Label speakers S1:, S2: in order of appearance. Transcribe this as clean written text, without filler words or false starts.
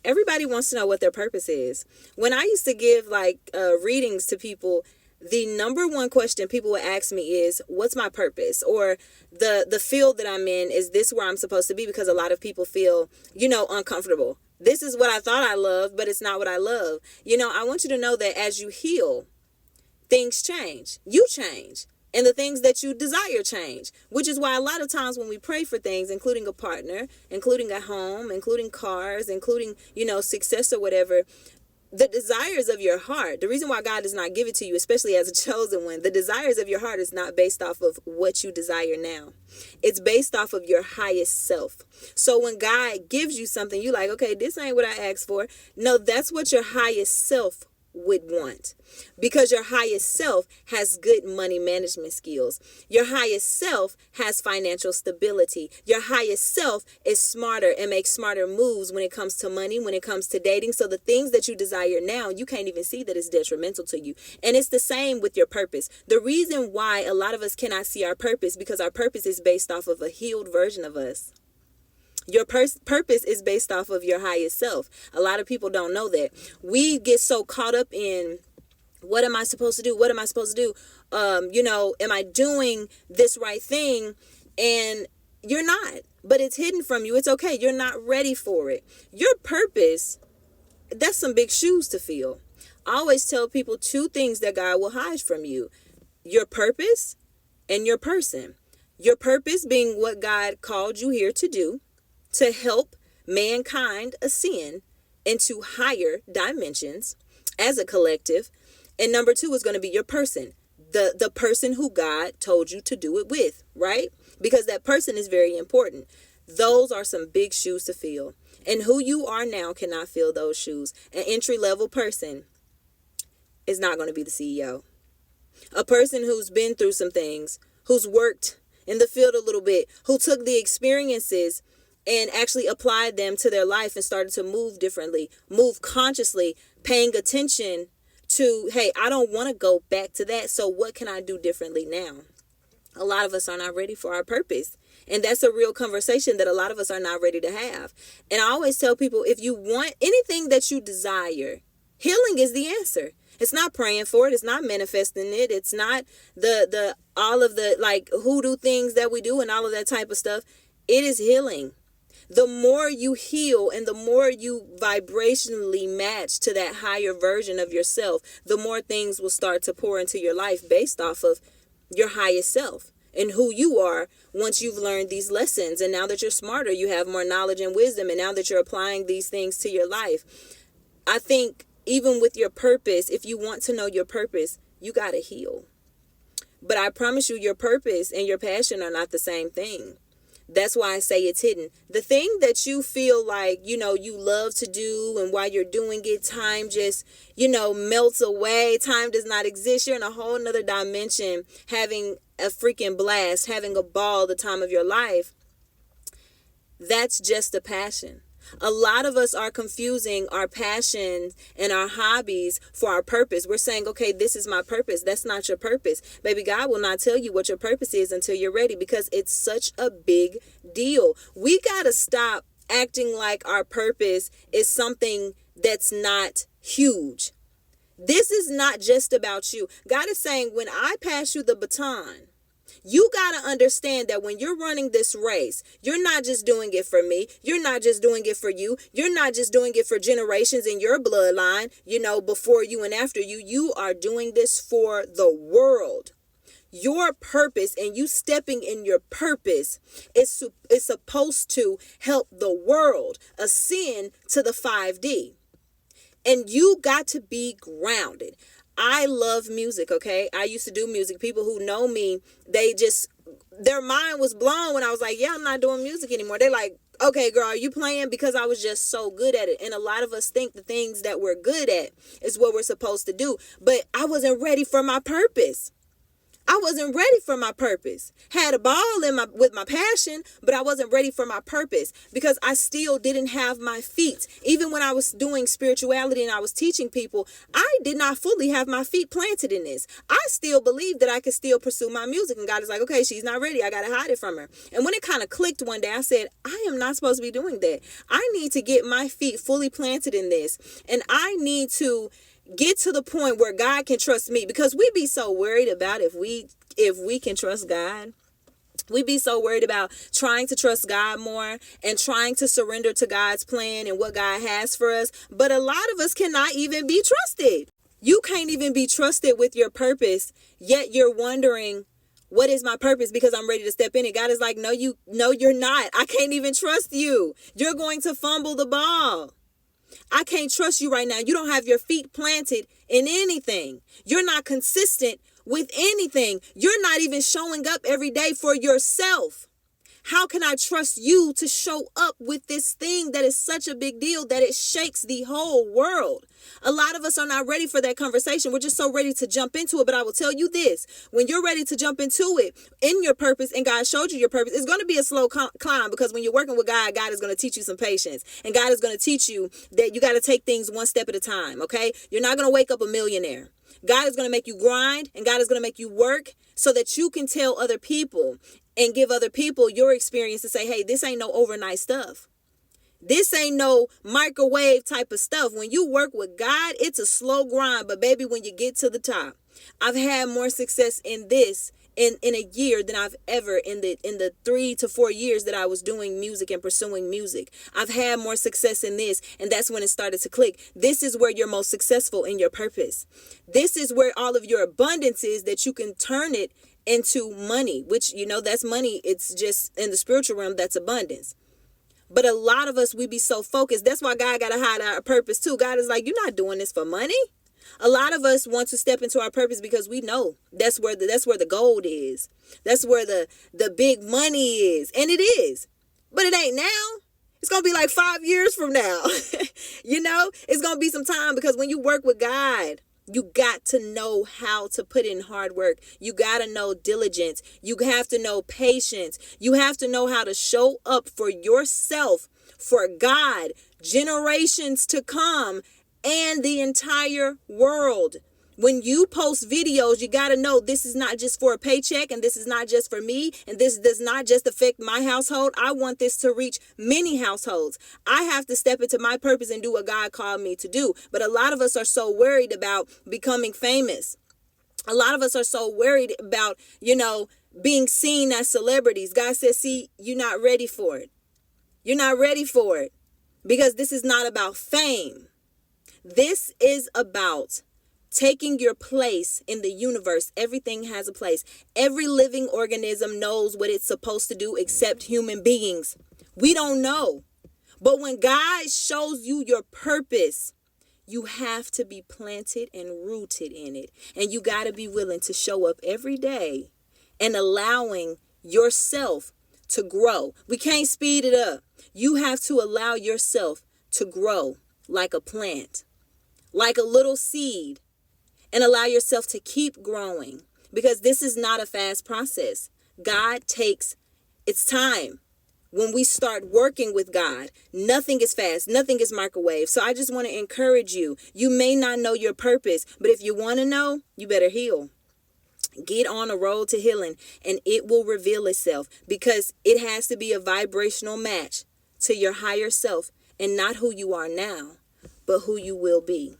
S1: everybody wants to know what their purpose is. When I used to give readings to people, the number one question people would ask me is, what's my purpose? Or the field that I'm in, is this where I'm supposed to be? Because a lot of people feel, uncomfortable. This is what I thought I loved, but it's not what I love. I want you to know that as you heal, things change. You change. And the things that you desire change, which is why a lot of times when we pray for things, including a partner, including a home, including cars, including, success or whatever, the desires of your heart, the reason why God does not give it to you, especially as a chosen one, the desires of your heart is not based off of what you desire now. It's based off of your highest self. So when God gives you something, you like, okay, this ain't what I asked for. No, that's what your highest self would want, because your highest self has good money management skills. Your highest self has financial stability. Your highest self is smarter and makes smarter moves when it comes to money, when it comes to dating. So the things that you desire now, you can't even see that it's detrimental to you. And it's the same with your purpose. The reason why a lot of us cannot see our purpose, because our purpose is based off of a healed version of us. Your purpose is based off of your highest self. A lot of people don't know that. We get so caught up in, what am I supposed to do? What am I supposed to do? Am I doing this right thing? And you're not, but it's hidden from you. It's okay. You're not ready for it. Your purpose, that's some big shoes to fill. I always tell people two things that God will hide from you: your purpose and your person. Your purpose being what God called you here to do, to help mankind ascend into higher dimensions as a collective. And number two is going to be your person, the person who God told you to do it with, right? Because that person is very important. Those are some big shoes to fill. And who you are now cannot fill those shoes. An entry-level person is not going to be the CEO. A person who's been through some things, who's worked in the field a little bit, who took the experiences and actually applied them to their life and started to move differently, move consciously, paying attention to, hey, I don't want to go back to that. So what can I do differently now? A lot of us are not ready for our purpose. And that's a real conversation that a lot of us are not ready to have. And I always tell people, if you want anything that you desire, healing is the answer. It's not praying for it. It's not manifesting it. It's not the all of the hoodoo things that we do and all of that type of stuff. It is healing. The more you heal and the more you vibrationally match to that higher version of yourself, the more things will start to pour into your life based off of your highest self and who you are once you've learned these lessons. And now that you're smarter, you have more knowledge and wisdom. And now that you're applying these things to your life, I think even with your purpose, if you want to know your purpose, you got to heal. But I promise you, your purpose and your passion are not the same thing. That's why I say it's hidden. The thing that you feel like, you love to do, and while you're doing it, time just, melts away. Time does not exist. You're in a whole nother dimension, having a freaking blast, having a ball the time of your life. That's just a passion. A lot of us are confusing our passions and our hobbies for our purpose. We're saying, okay, this is my purpose. That's not your purpose. Baby, God will not tell you what your purpose is until you're ready, because it's such a big deal. We got to stop acting like our purpose is something that's not huge. This is not just about you. God is saying, when I pass you the baton, you got to understand that when you're running this race, you're not just doing it for me. You're not just doing it for you. You're not just doing it for generations in your bloodline, before you and after you. You are doing this for the world. Your purpose, and you stepping in your purpose, is supposed to help the world ascend to the 5D. And you got to be grounded. I love music, okay? I used to do music. People who know me, their mind was blown when I was like, yeah, I'm not doing music anymore. They're like, okay, girl, are you playing? Because I was just so good at it. And a lot of us think the things that we're good at is what we're supposed to do. But I wasn't ready for my purpose. I wasn't ready for my purpose. Had a ball with my passion, but I wasn't ready for my purpose because I still didn't have my feet. Even when I was doing spirituality and I was teaching people, I did not fully have my feet planted in this. I still believed that I could still pursue my music, and God is like, okay, she's not ready. I got to hide it from her. And when it kind of clicked one day, I said, I am not supposed to be doing that. I need to get my feet fully planted in this, and I need to get to the point where God can trust me, because we be so worried about if we can trust God. We be so worried about trying to trust God more and trying to surrender to God's plan and what God has for us. But a lot of us cannot even be trusted. You can't even be trusted with your purpose, yet you're wondering, what is my purpose? Because I'm ready to step in it. God is like, no, you're not. I can't even trust you. You're going to fumble the ball. I can't trust you right now. You don't have your feet planted in anything. You're not consistent with anything. You're not even showing up every day for yourself. How can I trust you to show up with this thing that is such a big deal that it shakes the whole world? A lot of us are not ready for that conversation. We're just so ready to jump into it. But I will tell you this, when you're ready to jump into it in your purpose and God showed you your purpose, it's going to be a slow climb, because when you're working with God, God is going to teach you some patience, and God is going to teach you that you got to take things one step at a time. Okay. You're not going to wake up a millionaire. God is going to make you grind, and God is going to make you work so that you can tell other people and give other people your experience to say, hey, this ain't no overnight stuff. This ain't no microwave type of stuff. When you work with God, it's a slow grind. But baby, when you get to the top, I've had more success in this in a year than I've ever in the 3 to 4 years that I was doing music and pursuing music. I've had more success in this, and that's when it started to click. This is where you're most successful in your purpose. This is where all of your abundance is, that you can turn it into money, which, that's money. It's just in the spiritual realm, that's abundance. But a lot of us, we be so focused. That's why God got to hide our purpose too. God is like, you're not doing this for money. A lot of us want to step into our purpose because we know that's where the gold is. That's where the big money is. And it is. But it ain't now. It's going to be like 5 years from now. It's going to be some time, because when you work with God, you got to know how to put in hard work. You got to know diligence. You have to know patience. You have to know how to show up for yourself, for God, generations to come, and the entire world. When you post videos, you got to know this is not just for a paycheck, and this is not just for me, and this does not just affect my household. I want this to reach many households. I have to step into my purpose and do what God called me to do. But a lot of us are so worried about becoming famous. A lot of us are so worried about, being seen as celebrities. God says, see, you're not ready for it. You're not ready for it, because this is not about fame. This is about taking your place in the universe. Everything has a place. Every living organism knows what it's supposed to do except human beings. We don't know. But when God shows you your purpose, you have to be planted and rooted in it. And you got to be willing to show up every day and allowing yourself to grow. We can't speed it up. You have to allow yourself to grow like a plant, like a little seed. And allow yourself to keep growing, because this is not a fast process. God takes its time. When we start working with God, nothing is fast. Nothing is microwave. So I just want to encourage you. You may not know your purpose, but if you want to know, you better heal. Get on a road to healing, and it will reveal itself, because it has to be a vibrational match to your higher self, and not who you are now, but who you will be.